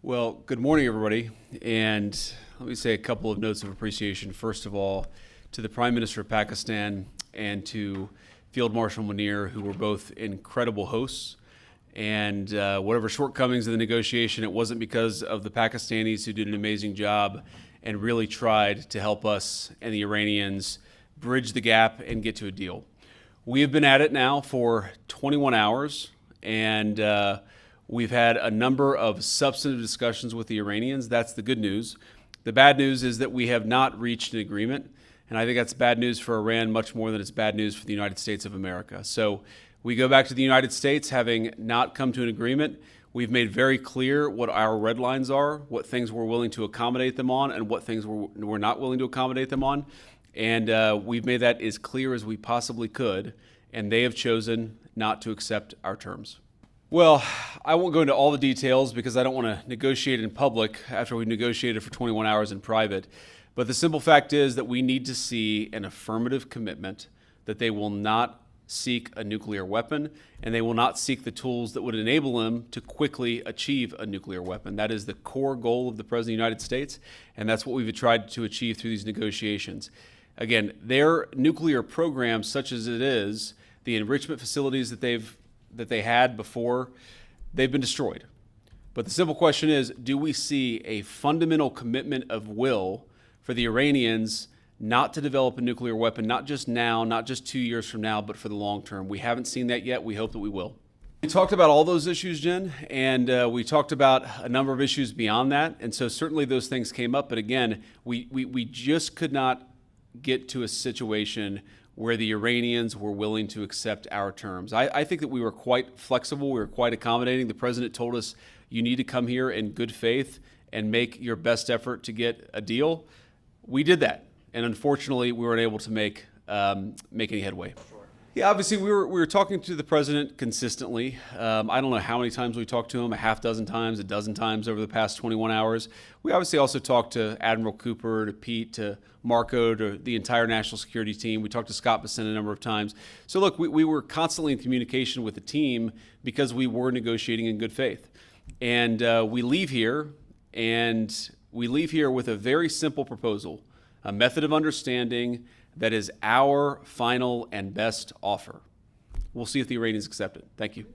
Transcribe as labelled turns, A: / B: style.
A: Well, good morning, everybody. And let me say a couple of notes of appreciation. First of all, to the Prime Minister of Pakistan and to Field Marshal Munir, who were both incredible hosts. And whatever shortcomings in the negotiation, it wasn't because of the Pakistanis, who did an amazing job and really tried to help us and the Iranians bridge the gap and get to a deal. We have been at it now for 21 hours, and we've had a number of substantive discussions with the Iranians. That's the good news. The bad news is that we have not reached an agreement, and I think that's bad news for Iran much more than it's bad news for the United States of America. So we go back to the United States having not come to an agreement. We've made very clear what our red lines are, what things we're willing to accommodate them on, and what things we're not willing to accommodate them on. And we've made that as clear as we possibly could, and they have chosen not to accept our terms. Well, I won't go into all the details because I don't want to negotiate in public after we negotiated for 21 hours in private. But the simple fact is that we need to see an affirmative commitment that they will not seek a nuclear weapon, and they will not seek the tools that would enable them to quickly achieve a nuclear weapon. That is the core goal of the President of the United States, and that's what we've tried to achieve through these negotiations. Again, their nuclear program, such as it is, the enrichment facilities that they had before, they've been destroyed. But the simple question is, do we see a fundamental commitment of will for the Iranians not to develop a nuclear weapon, not just now, not just 2 years from now, but for the long term? We haven't seen that yet. We hope that we will. We talked about all those issues, Jen, and we talked about a number of issues beyond that. And so certainly those things came up. But again, we just could not get to a situation where the Iranians were willing to accept our terms. I think that we were quite flexible. We were quite accommodating. The president told us, you need to come here in good faith and make your best effort to get a deal. We did that. And unfortunately, we weren't able to make any headway. Yeah, obviously, we were talking to the president consistently. I don't know how many times we talked to him, a half dozen times, a dozen times over the past 21 hours. We obviously also talked to Admiral Cooper, to Pete, to Marco, to the entire national security team. We talked to Scott Bessent a number of times. So look, we were constantly in communication with the team because we were negotiating in good faith. And we leave here with a very simple proposal, a method of understanding that is our final and best offer. We'll see if the Iranians accept it. Thank you.